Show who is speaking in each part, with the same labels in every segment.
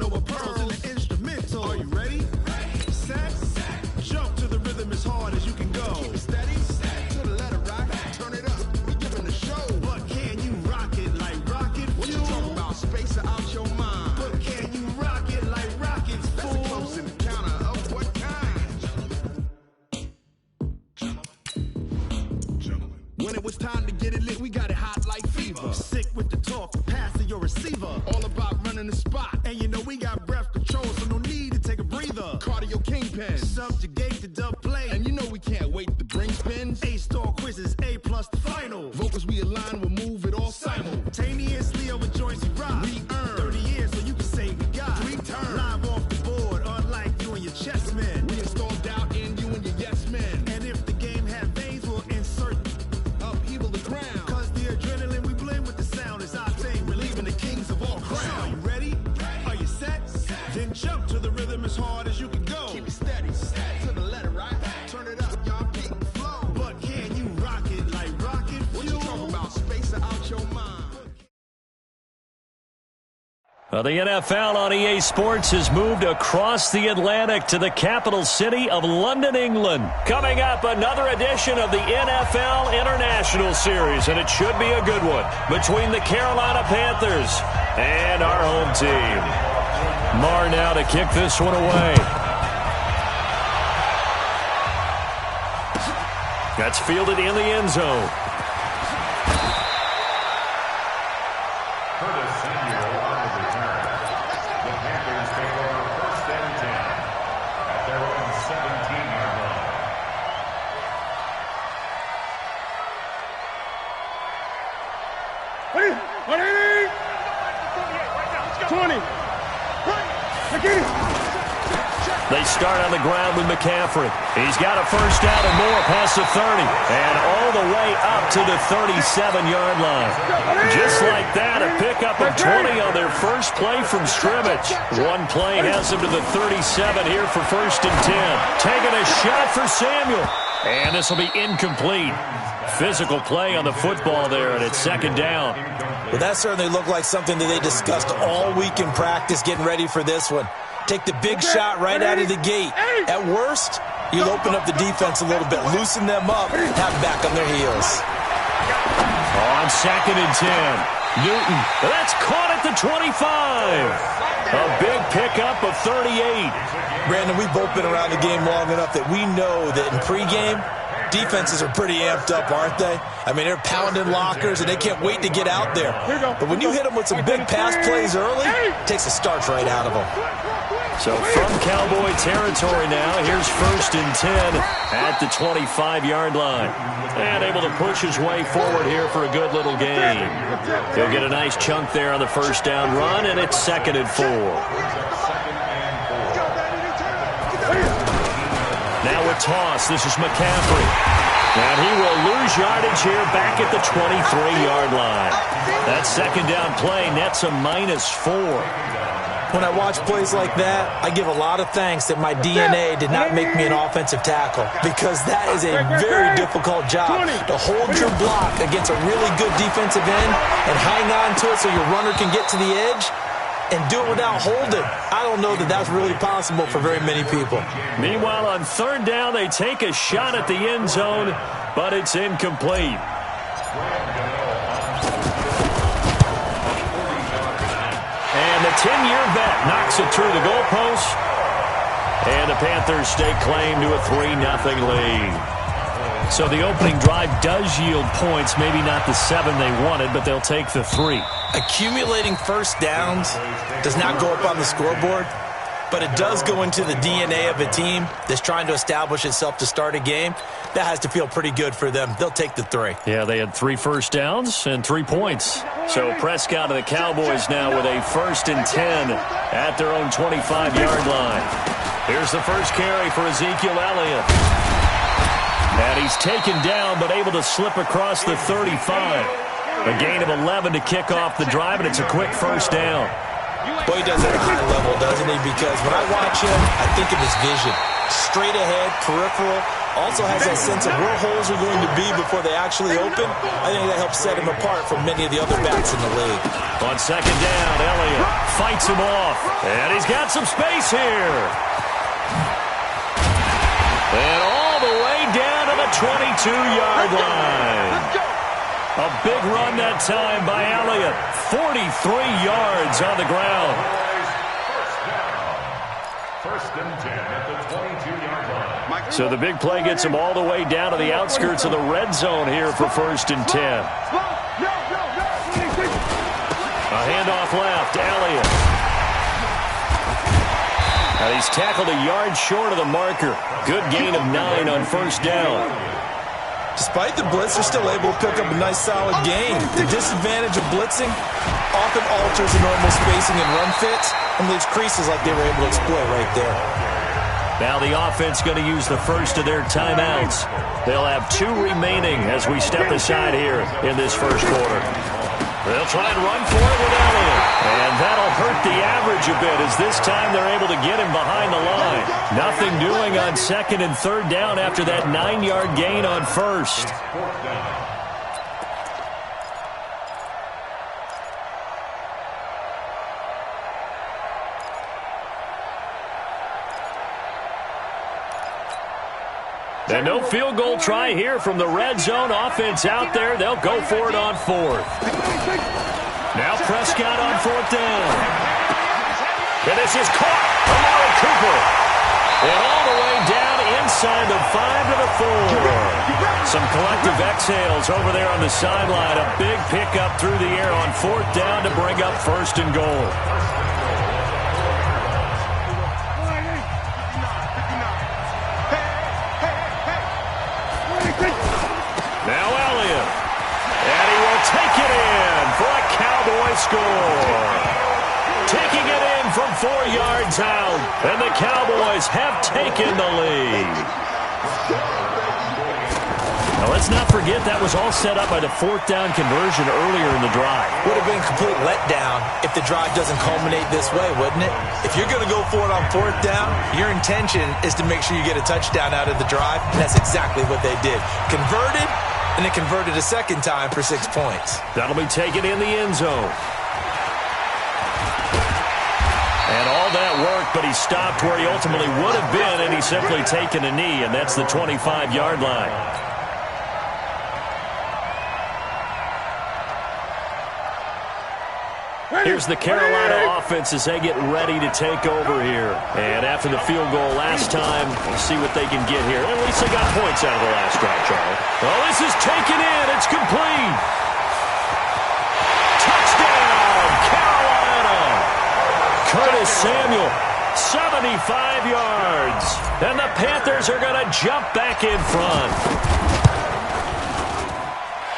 Speaker 1: over pearls in the instrumental. Are you ready? Set. Jump to the rhythm as hard as you can go. Keep it steady. To the letter rock. Turn it up. We giving the show. But can you rock it like rocket fuel? What you talking about? Space out your mind. But can you rock it like rockets, fool? That's a close encounter of what kind? Gentlemen. When it was time to get it lit, we got it hot like fever. Sick with the talk, passing your receiver. All about running the spot. And you know we got breath control, so no need to take a breather. Cardio kingpin. Subjugate the dub play. And you know we can't wait to bring spins. A-star quizzes, A+ the final. Vocals we align, we'll move it all simultaneously over joints we rock. We earn 30 years, so you can say we got 3 turns. Live off the board, unlike you and your chess men. We install doubt in you and your yes men. And if the game had veins, we'll insert upheaval the ground. Cause the adrenaline we blend with the sound is our thing. Relieving the kings of all crowns. Are you ready? Are you set? Then jump to the rhythm as hard as you can go. Keep it steady. To the letter right. Turn it up, y'all. Beat the flow. But can you rock it like rocket fuel? What you talking about? Space out your mind.
Speaker 2: Well, the NFL on EA Sports has moved across the Atlantic to the capital city of London, England. Coming up, another edition of the NFL International Series, and it should be a good one, between the Carolina Panthers and our home team. Marr now to kick this one away. That's fielded in the end zone. They start on the ground with McCaffrey. He's got a first down and more past the 30. And all the way up to the 37-yard line. Just like that, a pickup of 20 on their first play from scrimmage. One play has them to the 37 here for 1st and 10. Taking a shot for Samuel. And this will be incomplete. Physical play on the football there, and it's 2nd down.
Speaker 3: Well, that certainly looked like something that they discussed all week in practice, getting ready for this one. Take the big shot right out of the gate. At worst, you'll open up the defense a little bit, loosen them up, have them back on their heels.
Speaker 2: On 2nd and 10, Newton. That's caught at the 25. A big pickup of 38.
Speaker 3: Brandon, we've both been around the game long enough that we know that in pregame, defenses are pretty amped up, aren't they? I mean, they're pounding lockers, and they can't wait to get out there. But when you hit them with some big pass plays early, it takes the starch right out of them.
Speaker 2: So from Cowboy territory now, here's 1st and 10 at the 25-yard line. And able to push his way forward here for a good little gain. He'll get a nice chunk there on the first down run, and it's 2nd and 4. Now a toss. This is McCaffrey. And he will lose yardage here back at the 23-yard line. That 2nd down play nets a -4.
Speaker 3: When I watch plays like that, I give a lot of thanks that my DNA did not make me an offensive tackle, because that is a very difficult job, to hold your block against a really good defensive end and hang on to it so your runner can get to the edge and do it without holding. I don't know that that's really possible for very many people.
Speaker 2: Meanwhile, on 3rd down, they take a shot at the end zone, but it's incomplete. And the 10-year vet knocks it through the goalpost. And the Panthers stake claim to a 3-0 lead. So the opening drive does yield points, maybe not the 7 they wanted, but they'll take the 3.
Speaker 3: Accumulating first downs does not go up on the scoreboard, but it does go into the DNA of a team that's trying to establish itself to start a game. That has to feel pretty good for them. They'll take the 3.
Speaker 2: Yeah, they had 3 first downs and 3 points. So Prescott and the Cowboys now with a 1st and 10 at their own 25-yard line. Here's the first carry for Ezekiel Elliott. And he's taken down but able to slip across the 35. A gain of 11 to kick off the drive, and it's a quick first down.
Speaker 3: Boy, he does it at a high level, doesn't he? Because when I watch him, I think of his vision. Straight ahead, peripheral, Also has that sense of where holes are going to be before they actually open. I think that helps set him apart from many of the other backs in the league.
Speaker 2: On second down, Elliott fights him off. And he's got some space here. And all the way down to the 22-yard line. A big run that time by Elliott. 43 yards on the ground.
Speaker 4: First and 10 at the 22-yard line.
Speaker 2: So the big play gets him all the way down to the outskirts of the red zone here for first and 10. A handoff left, Elliott. And he's tackled a yard short of the marker. Good gain of 9 on first down.
Speaker 3: Despite the blitz, they're still able to pick up a nice solid gain. The disadvantage of blitzing often alters the normal spacing and run fits and leaves creases like they were able to exploit right there.
Speaker 2: Now the offense going to use the first of their timeouts. They'll have 2 remaining as we step aside here in this first quarter. They'll try and run for it with Elliott. And that'll hurt the average a bit as this time they're able to get him behind the line. Nothing doing on second and third down after that 9-yard gain on first. And no field goal try here from the red zone. Offense out there. They'll go for it on fourth. Now Prescott on fourth down. And this is caught. Amari Cooper. And all the way down inside the 5 to the 4. Some collective exhales over there on the sideline. A big pickup through the air on fourth down to bring up first and goal. Now Elliott. And he will take it in for a Cowboy score. Taking it in from 4 yards out. And the Cowboys have taken the lead. Now let's not forget that was all set up by the fourth down conversion earlier in the drive.
Speaker 3: Would have been a complete letdown if the drive doesn't culminate this way, wouldn't it? If you're going to go for it on fourth down, your intention is to make sure you get a touchdown out of the drive, and that's exactly what they did. Converted, and it converted a second time for 6 points.
Speaker 2: That'll be taken in the end zone. And all that work, but he stopped where he ultimately would have been, and he's simply taken a knee, and that's the 25-yard line. Here's the Carolina offense as they get ready to take over here. And after the field goal last time, we'll see what they can get here. At least they got points out of the last drive, Charlie. Well, this is taken in. It's complete. Touchdown, Carolina. Curtis Samuel, 75 yards. And the Panthers are going to jump back in front.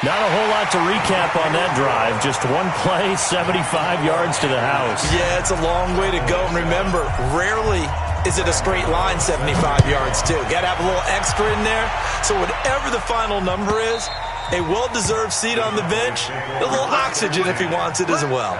Speaker 2: Not a whole lot to recap on that drive. Just one play, 75 yards to the house.
Speaker 3: Yeah, it's a long way to go. And remember, rarely is it a straight line 75 yards, too. Got to have a little extra in there. So whatever the final number is, a well-deserved seat on the bench, a little oxygen if he wants it as well.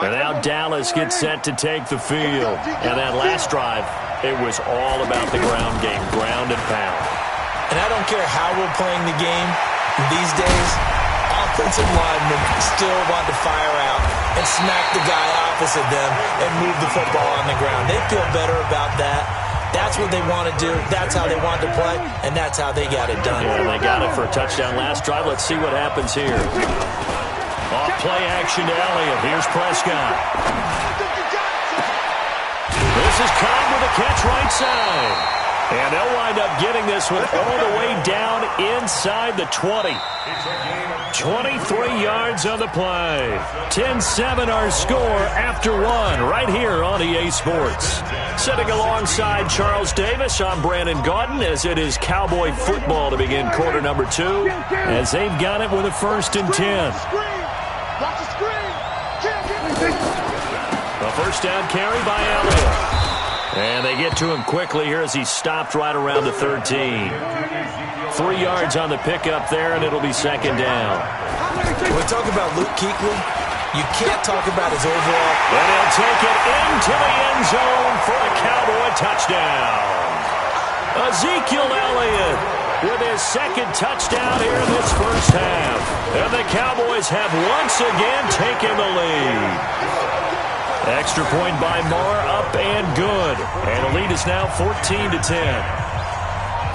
Speaker 2: And now Dallas gets set to take the field. And that last drive, it was all about the ground game, ground and pound.
Speaker 3: And I don't care how we're playing the game these days, offensive linemen still want to fire out and smack the guy opposite them and move the football on the ground. They feel better about that. That's what they want to do. That's how they want to play, and that's how they got it done.
Speaker 2: Yeah, they got it for a touchdown last drive. Let's see what happens here. Off play action to Elliott. Here's Prescott. This is Cobb with a catch right side. And they'll wind up getting this one all the way down inside the 20. 23 yards on the play. 10-7 our score after one right here on EA Sports. Sitting alongside Charles Davis, I'm Brandon Gaudin as it is Cowboy football to begin quarter number 2 as they've got it with a 1st and 10.
Speaker 1: Watch the screen.
Speaker 2: A first down carry by Elliott. And they get to him quickly here as he stopped right around the 13. 3 yards on the pickup there, and it'll be second down.
Speaker 3: When we talk about Luke Kuechly, you can't talk about his overall.
Speaker 2: And he'll take it into the end zone for a Cowboy touchdown. Ezekiel Elliott with his second touchdown here in this first half. And the Cowboys have once again taken the lead. Extra point by Marr, up and good. And the lead is now 14-10.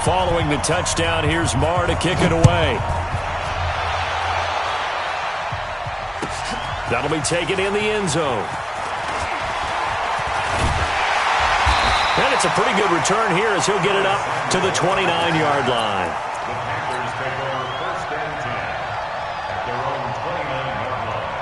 Speaker 2: Following the touchdown, here's Marr to kick it away. That'll be taken in the end zone. And it's a pretty good return here as he'll get it up to the 29-yard line.
Speaker 4: The Packers take over first and 10 at their own 29-yard line.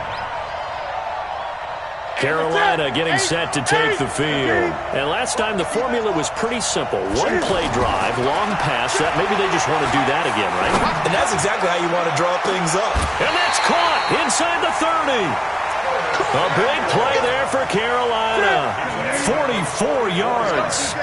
Speaker 2: Carolina getting set to take the field. And last time the formula was pretty simple. One play drive, long pass. That maybe they just want to do that again, right?
Speaker 3: And that's exactly how you want to draw things up.
Speaker 2: And that's caught inside the 30. A big play there for Carolina. 44 yards.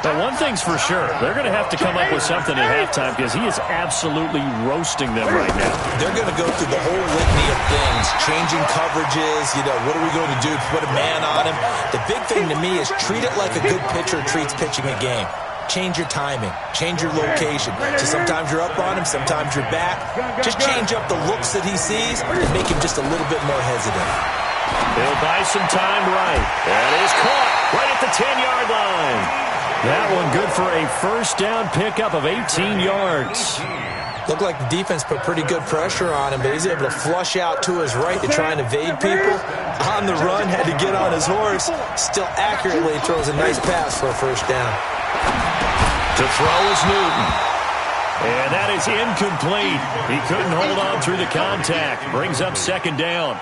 Speaker 2: But one thing's for sure, they're going to have to come up with something at halftime because he is absolutely roasting them right now.
Speaker 3: They're going to go through the whole litany of things, changing coverages, what are we going to do to put a man on him? The big thing to me is treat it like a good pitcher treats pitching a game. Change your timing. Change your location. So sometimes you're up on him, sometimes you're back. Just change up the looks that he sees and make him just a little bit more hesitant.
Speaker 2: He'll buy some time right. That is caught right at the 10-yard line. That one good for a first down pickup of 18 yards.
Speaker 3: Looked like the defense put pretty good pressure on him, but he's able to flush out to his right to try and evade people. On the run, had to get on his horse. Still accurately throws a nice pass for a first down.
Speaker 2: To throw is Newton. And that is incomplete. He couldn't hold on through the contact. Brings up second down.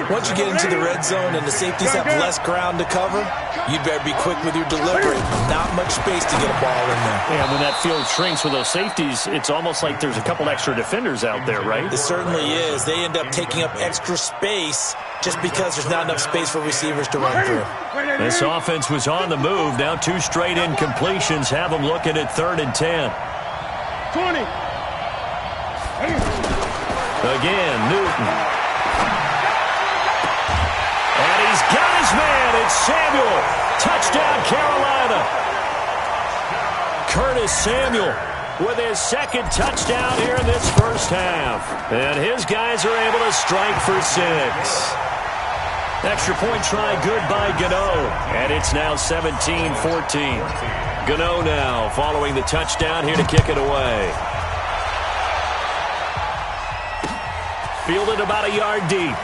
Speaker 3: Once you get into the red zone and the safeties have less ground to cover, you'd better be quick with your delivery. Not much space to get a ball in there.
Speaker 2: And when that field shrinks with those safeties, it's almost like there's a couple extra defenders out there, right?
Speaker 3: It certainly is. They end up taking up extra space just because there's not enough space for receivers to run through.
Speaker 2: This offense was on the move. Now 2 straight incompletions have them looking at 3rd and 10.
Speaker 1: 20.
Speaker 2: Again, Newton. And he's got his man. It's Samuel. Touchdown, Carolina. Curtis Samuel with his second touchdown here in this first half. And his guys are able to strike for 6. Extra point try good by Gano. And it's now 17-14. Gano now following the touchdown here to kick it away. Fielded about a yard deep.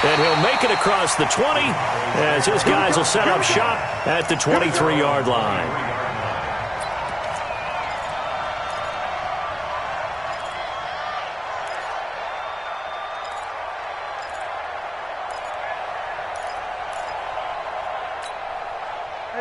Speaker 2: And he'll make it across the 20 as his guys will set up shop at the 23-yard line.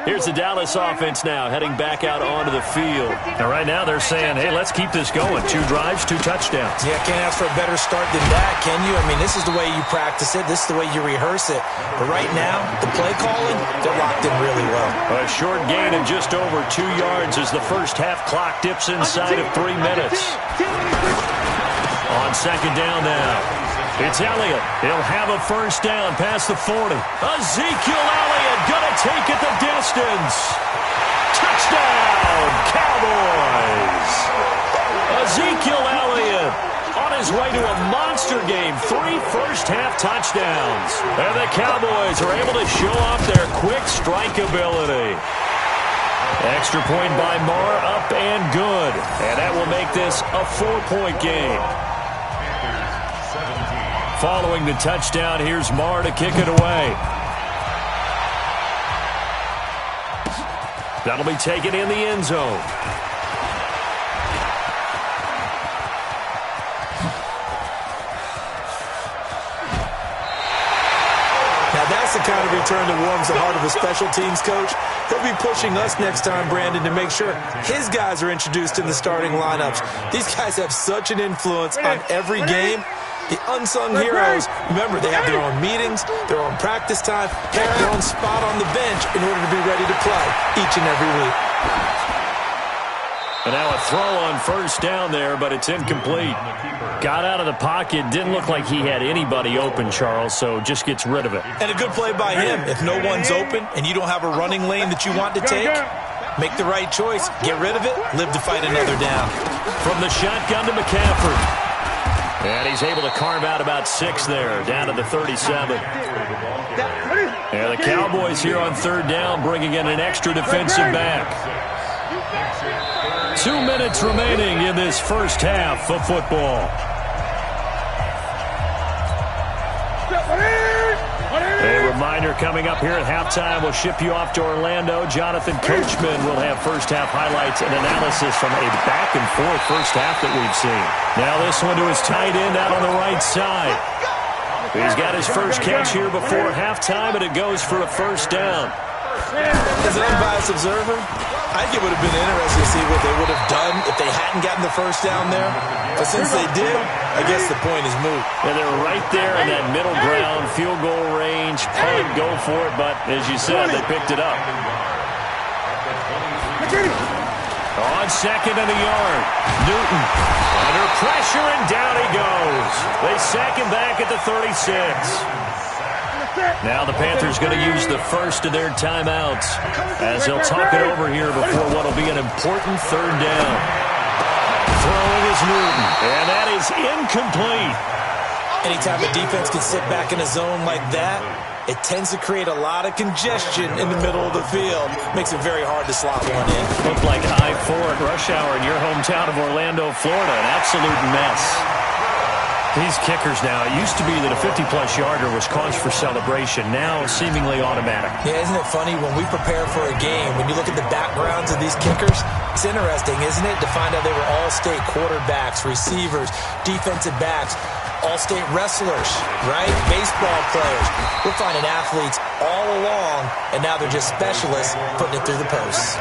Speaker 2: Here's the Dallas offense now heading back out onto the field. And right now they're saying, hey, let's keep this going. 2 drives, 2 touchdowns.
Speaker 3: Yeah, can't ask for a better start than that, can you? I mean, this is the way you practice it. This is the way you rehearse it. But right now, the play calling, they're locked in really well.
Speaker 2: A short gain of just over 2 yards as the first half clock dips inside of 3 minutes. On second down now. It's Elliott. He'll have a first down past the 40. Ezekiel Elliott gonna take it the distance. Touchdown, Cowboys. Ezekiel Elliott on his way to a monster game. 3 first-half touchdowns. And the Cowboys are able to show off their quick strike ability. Extra point by Marr, up and good. And that will make this a 4-point game. Following the touchdown, here's Marr to kick it away. That'll be taken in the end zone.
Speaker 3: Now that's the kind of return that warms the heart of a special teams coach. He'll be pushing us next time, Brandon, to make sure his guys are introduced in the starting lineups. These guys have such an influence on every game. The unsung heroes, remember, they have their own meetings, their own practice time, heck, their own spot on the bench in order to be ready to play each and every week.
Speaker 2: And now a throw on first down there, but it's incomplete. Got out of the pocket, didn't look like he had anybody open, Charles, so just gets rid of it.
Speaker 3: And a good play by him. If no one's open and you don't have a running lane that you want to take, make the right choice, get rid of it, live to fight another down.
Speaker 2: From the shotgun to McCaffrey. And he's able to carve out about 6 there, down to the 37. And the Cowboys here on third down, bringing in an extra defensive back. 2 minutes remaining in this first half of football. A reminder coming up here at halftime, we'll ship you off to Orlando. Jonathan Coachman will have first-half highlights and analysis from a back-and-forth first half that we've seen. Now this one to his tight end out on the right side. He's got his first catch here before halftime, and it goes for a first down.
Speaker 3: As an unbiased observer, I think it would have been interesting to see what they would have done if they hadn't gotten the first down there. But since they did, I guess the point is moot.
Speaker 2: And they're right there in that middle ground, field goal range, punt, go for it. But as you said, they picked it up. On second and a yard, Newton under pressure, and down he goes. They sack him back at the 36. Now the Panthers going to use the first of their timeouts as they'll talk it over here before what will be an important third down. Throwing is Newton, and that is incomplete.
Speaker 3: Anytime a defense can sit back in a zone like that, it tends to create a lot of congestion in the middle of the field. Makes it very hard to slot one in.
Speaker 2: Looked like I-4 at rush hour in your hometown of Orlando, Florida. An absolute mess. These kickers now, it used to be that a 50-plus yarder was cause for celebration. Now, seemingly automatic.
Speaker 3: Yeah, isn't it funny when we prepare for a game, when you look at the backgrounds of these kickers, it's interesting, isn't it, to find out they were all-state quarterbacks, receivers, defensive backs, all-state wrestlers, right? Baseball players. We're finding athletes all along, and now they're just specialists putting it through the posts.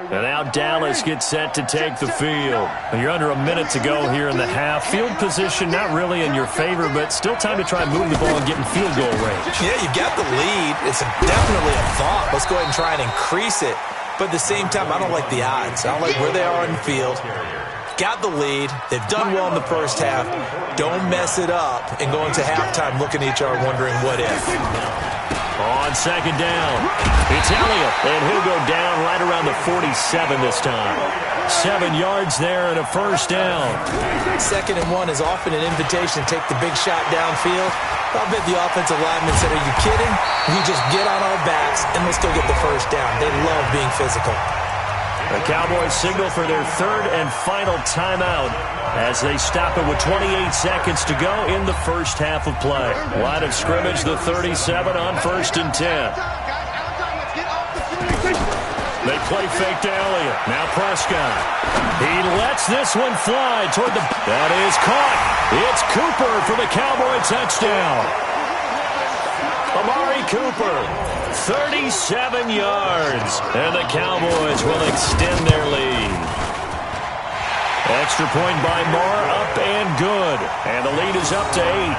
Speaker 2: And now Dallas gets set to take the field. You're under a minute to go here in the half. Field position not really in your favor, but still time to try and move the ball and get in field goal range.
Speaker 3: Yeah, you got the lead. It's definitely a thought. Let's go ahead and try and increase it. But at the same time, I don't like the odds. I don't like where they are in the field. Got the lead. They've done well in the first half. Don't mess it up and go into halftime looking at each other wondering what if.
Speaker 2: On second down, it's Elliott, and he'll go down right around the 47 this time. 7 yards there and a first down.
Speaker 3: 2nd and 1 is often an invitation to take the big shot downfield. I'll bet the offensive lineman said, are you kidding? We just get on our backs and let's go get the first down. They love being physical.
Speaker 2: The Cowboys signal for their third and final timeout as they stop it with 28 seconds to go in the first half of play. Line of scrimmage, the 37 on 1st and 10. They play fake to Elliott. Now Prescott. He lets this one fly toward the... That is caught. It's Cooper for the Cowboy touchdown. Amari Cooper, 37 yards. And the Cowboys will extend their lead. Extra point by Moore, up and good. And the lead is up to 8.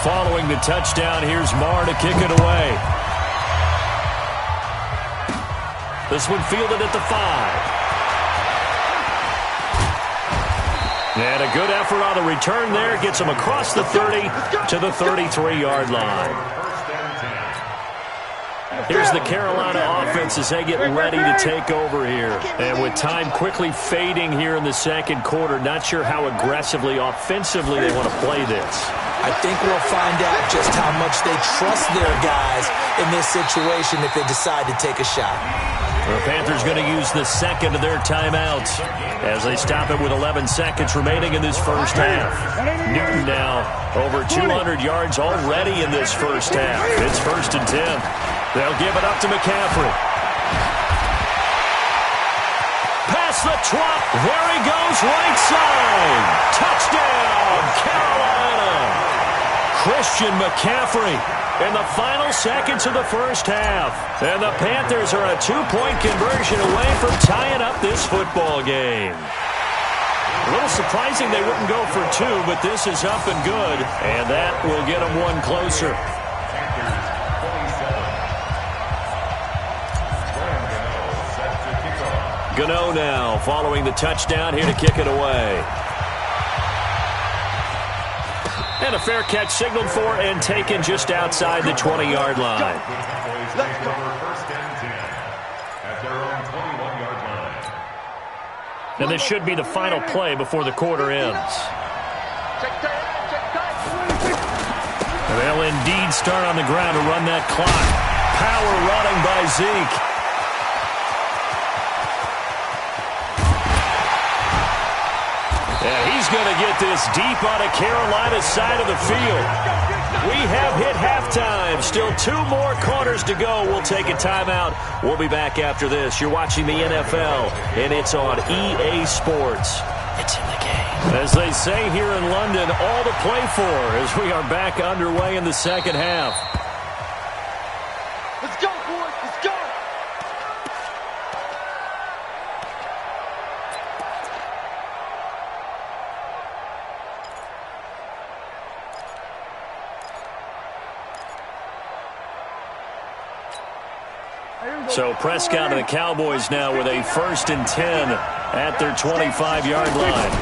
Speaker 2: Following the touchdown, here's Moore to kick it away. This one fielded at the 5. And a good effort on the return there. Gets him across the 30 to the 33-yard line. Here's the Carolina offense as they get ready to take over here. And with time quickly fading here in the second quarter, not sure how aggressively, offensively they want to play this.
Speaker 3: I think we'll find out just how much they trust their guys in this situation if they decide to take a shot.
Speaker 2: The Panthers going to use the second of their timeouts as they stop it with 11 seconds remaining in this first half. Newton now over 200 yards already in this first half. It's 1st and 10. They'll give it up to McCaffrey. across the 20. There he goes, right side. Touchdown, Carolina. Christian McCaffrey in the final seconds of the first half. And the Panthers are a 2-point conversion away from tying up this football game. A little surprising they wouldn't go for 2, but this is up and good, and that will get them one closer. Gano now following the touchdown here to kick it away. And a fair catch signaled for and taken just outside the 20-yard line. And this should be the final play before the quarter ends. And they'll indeed start on the ground to run that clock. Power running by Zeke. And he's going to get this deep on a Carolina side of the field. We have hit halftime. Still 2 more quarters to go. We'll take a timeout. We'll be back after this. You're watching the NFL, and it's on EA Sports. It's in the game. As they say here in London, all to play for as we are back underway in the second half.
Speaker 5: Let's go, boys. Let's go.
Speaker 2: So Prescott and the Cowboys now with a 1st and 10 at their 25-yard line.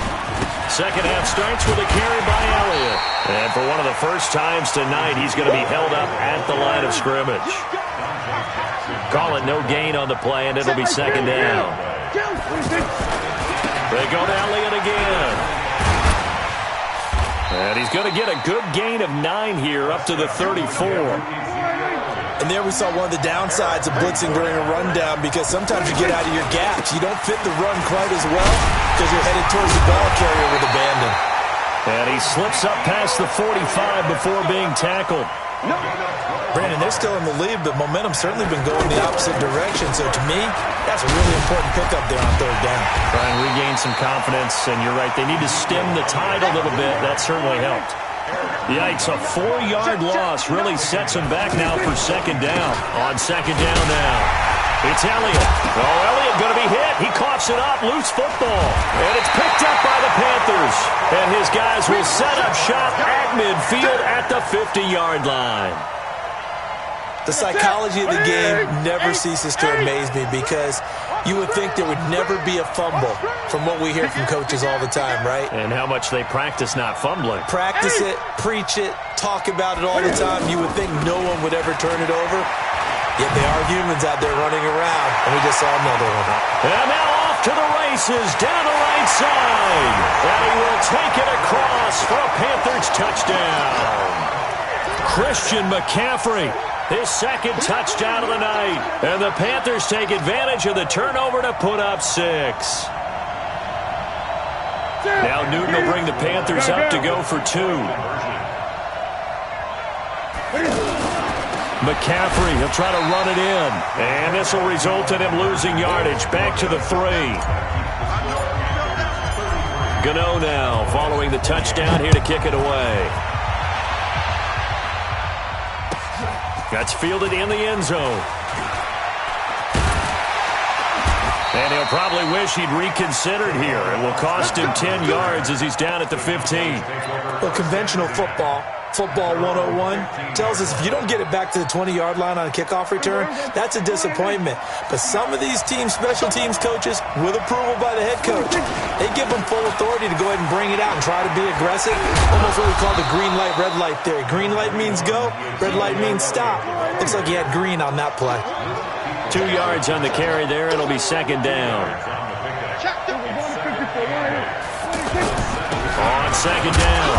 Speaker 2: Second half starts with a carry by Elliott. And for one of the first times tonight, he's going to be held up at the line of scrimmage. Call it no gain on the play, and it'll be second down. They go to Elliott again. And he's going to get a good gain of 9 here up to the 34.
Speaker 3: And there we saw one of the downsides of blitzing during a rundown, because sometimes you get out of your gaps. You don't fit the run quite as well because you're headed towards the ball carrier with abandon.
Speaker 2: And he slips up past the 45 before being tackled.
Speaker 3: Brandon, they're still in the lead, but momentum's certainly been going the opposite direction. So to me, that's a really important pickup there on 3rd down.
Speaker 2: Try and regain some confidence, and you're right. They need to stem the tide a little bit. That certainly helped. Yikes, a 4-yard loss really sets him back now for second down. On second down now, it's Elliott. Oh, Elliott going to be hit. He coughs it up, loose football. And it's picked up by the Panthers. And his guys will set up shop at midfield at the 50-yard line.
Speaker 3: The psychology of the game never ceases to amaze me, because you would think there would never be a fumble from what we hear from coaches all the time, right?
Speaker 2: And how much they practice not fumbling.
Speaker 3: Practice it, preach it, talk about it all the time. You would think no one would ever turn it over. Yet they are humans out there running around, and we just saw another one.
Speaker 2: And now off to the races down the right side. And he will take it across for a Panthers touchdown. Christian McCaffrey, his 2nd touchdown of the night. And the Panthers take advantage of the turnover to put up 6. Now Newton will bring the Panthers up to go for 2. McCaffrey, he'll try to run it in. And this will result in him losing yardage. Back to the 3. Gano now following the touchdown here to kick it away. That's fielded in the end zone. And he'll probably wish he'd reconsidered here. It will cost him 10 yards as he's down at the 15.
Speaker 3: Well, conventional football 101, tells us if you don't get it back to the 20-yard line on a kickoff return, that's a disappointment. But some of these special teams coaches, with approval by the head coach, they give them full authority to go ahead and bring it out and try to be aggressive. Almost what we call the green light, red light theory. Green light means go, red light means stop. Looks like he had green on that play.
Speaker 2: 2 yards on the carry there. It'll be second down. On second down,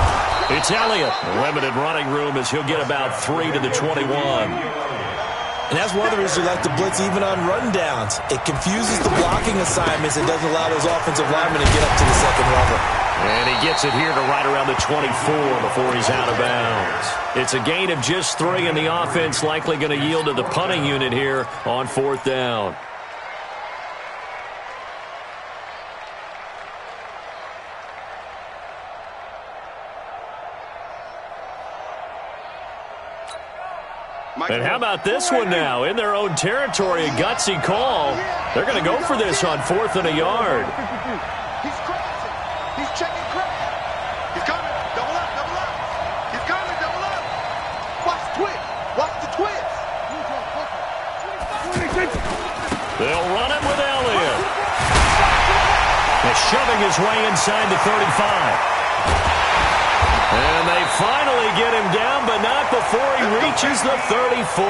Speaker 2: it's Elliott. Limited running room as he'll get about 3 to the 21.
Speaker 3: And that's one of the reasons we like to blitz even on rundowns. It confuses the blocking assignments. It doesn't allow those offensive linemen to get up to the second level.
Speaker 2: And he gets it here to right around the 24 before he's out of bounds. It's a gain of just 3, and the offense likely going to yield to the punting unit here on 4th down. And how about this one now? In their own territory, a gutsy call. They're going to go for this on 4th and a yard.
Speaker 1: He's crossing. He's checking crack. He's coming. Double up, double up. He's coming, double up. Watch the twist. Watch the twist.
Speaker 2: They'll run it with Elliott. He's shoving his way inside the 35. And they finally get him down, but not before he reaches the 34.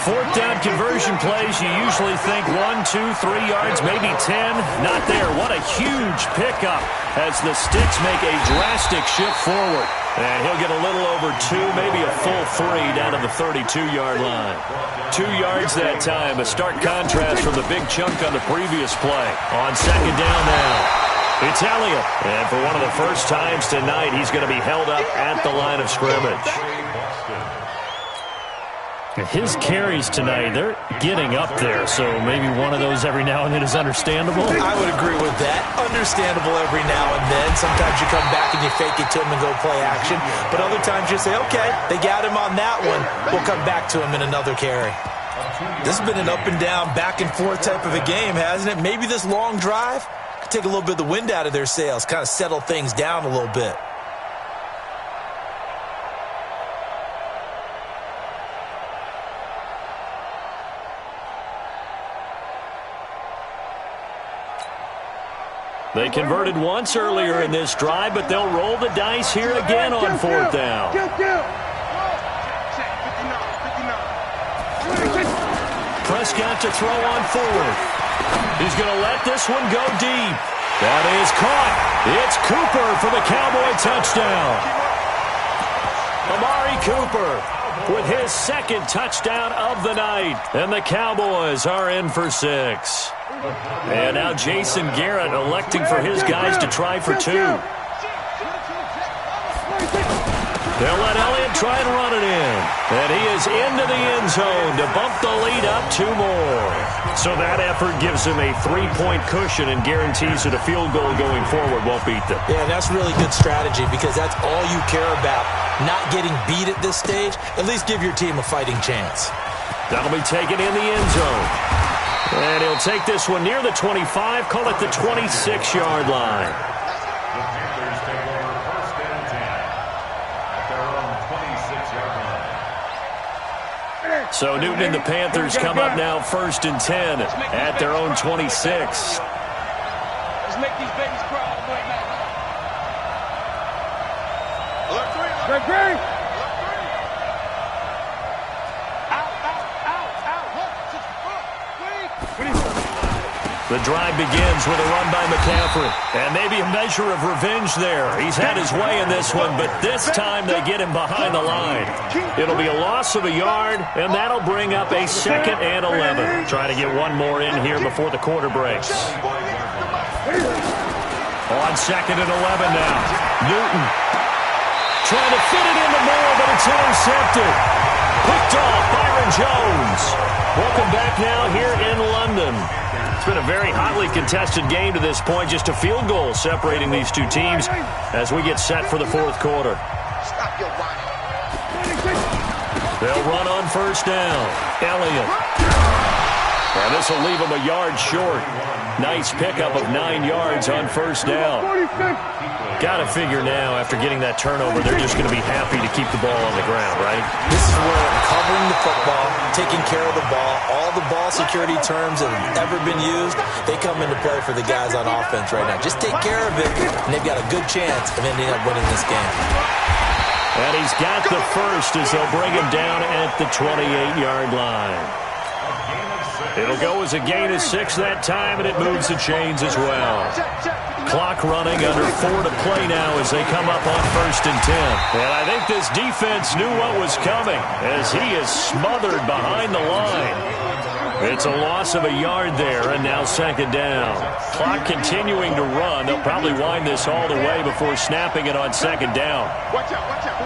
Speaker 2: 4th down conversion plays, you usually think 1, 2, 3 yards, maybe 10. Not there. What a huge pickup as the Sticks make a drastic shift forward. And he'll get a little over 2, maybe a full 3 down to the 32-yard line. 2 yards that time, a stark contrast from the big chunk on the previous play. On 2nd down now. It's Elliott, and for one of the first times tonight, he's going to be held up at the line of scrimmage.
Speaker 5: His carries tonight, they're getting up there, so maybe one of those every now and then is understandable.
Speaker 3: I would agree with that. Understandable every now and then. Sometimes you come back and you fake it to him and go play action, but other times you say, okay, they got him on that one. We'll come back to him in another carry. This has been an up and down, back and forth type of a game, hasn't it? Maybe this long drive take a little bit of the wind out of their sails, kind of settle things down a little bit.
Speaker 2: They converted once earlier in this drive, but they'll roll the dice here again on 4th down. Prescott to throw on 4th. He's going to let this one go deep. That is caught. It's Cooper for the Cowboy touchdown. Amari Cooper with his 2nd touchdown of the night. And the Cowboys are in for 6. And now Jason Garrett electing for his guys to try for 2. They'll let Elliott try and run it in. And he is into the end zone to bump the lead up 2 more. So that effort gives him a 3-point cushion and guarantees that a field goal going forward won't beat them.
Speaker 3: Yeah, that's really good strategy because that's all you care about. Not getting beat at this stage. At least give your team a fighting chance.
Speaker 2: That'll be taken in the end zone. And he'll take this one near the 25, call it the 26-yard line. So Newton and the Panthers come up now 1st and 10 at their own 26.
Speaker 1: Let's make these babies cry all the way now. Alert 3. Alert 3. Alert 3. Out.
Speaker 2: The drive begins with a run by McCaffrey. And maybe a measure of revenge there. He's had his way in this one, but this time they get him behind the line. It'll be a loss of a yard, and that'll bring up a 2nd and 11. Try to get one more in here before the quarter breaks. On 2nd and 11 now. Newton trying to fit it into Moore, but it's intercepted. Picked off Byron Jones. Welcome back now here in London. It's been a very hotly contested game to this point. Just a field goal separating these two teams as we get set for the 4th quarter. They'll run on 1st down. Elliott. And this will leave him a yard short. Nice pickup of 9 yards on 1st down. Got to figure now, after getting that turnover, they're just going to be happy to keep the ball on the ground, right?
Speaker 3: This is where covering the football, taking care of the ball, all the ball security terms that have ever been used, they come into play for the guys on offense right now. Just take care of it, and they've got a good chance of ending up winning this game.
Speaker 2: And he's got the first as they'll bring him down at the 28-yard line. It'll go as a gain of 6 that time, and it moves the chains as well. Clock running, under 4 to play now as they come up on 1st and 10. And I think this defense knew what was coming as he is smothered behind the line. It's a loss of a yard there, and now 2nd down. Clock continuing to run. They'll probably wind this all the way before snapping it on 2nd down.
Speaker 1: Watch out, watch out.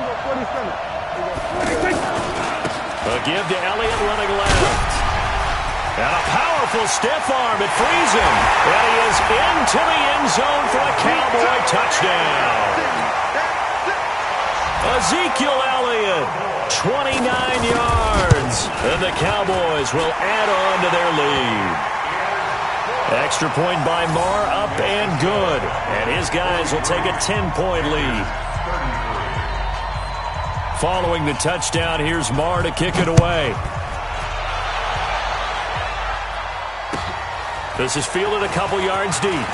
Speaker 2: A give to Elliott running left. And a powerful stiff arm. It frees him. And he is into the end zone for a Cowboy touchdown. Ezekiel Elliott, 29 yards. And the Cowboys will add on to their lead. Extra point by Marr, up and good. And his guys will take a 10-point lead. Following the touchdown, here's Marr to kick it away. This is fielded a couple yards deep.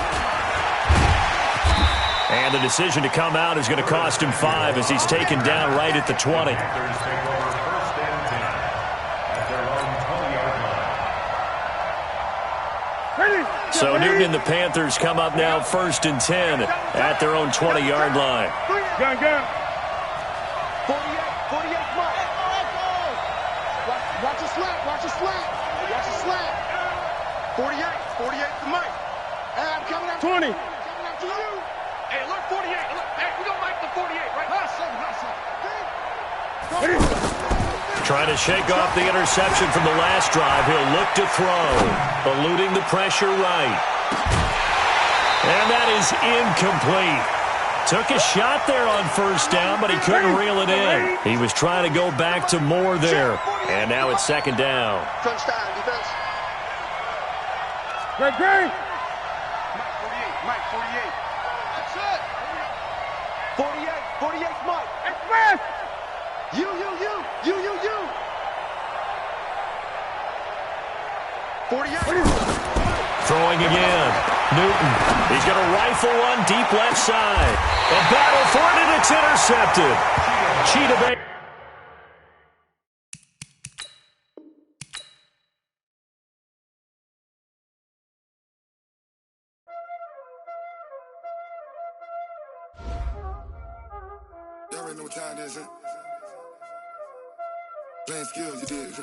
Speaker 2: And the decision to come out is going to cost him 5 as he's taken down right at the 20. So Newton and the Panthers come up now 1st and 10 at their own 20-yard line.
Speaker 1: Gun.
Speaker 6: 48, Mike. Watch the slap, watch the slap. Watch the slap. 48 to Mike. Hey, I'm coming up.
Speaker 1: 20.
Speaker 6: Coming up to you. Hey, look, 48. Look, hey, we don't like the 48, right?
Speaker 2: Trying to shake off the interception from the last drive. He'll look to throw, eluding the pressure right. And that is incomplete. Took a shot there on 1st down, but he couldn't reel it in. He was trying to go back to more there. And now it's 2nd down.
Speaker 6: Crunch time, defense.
Speaker 1: Great.
Speaker 6: Mike, 48. That's it. 48, Mike.
Speaker 1: Express.
Speaker 6: You. 48.
Speaker 2: Throwing again. Newton. He's going to rifle one deep left side. A battle for it, and it's intercepted. Cheetah Bay.
Speaker 7: Y'all already know what time it is, huh? Playing skills, you did.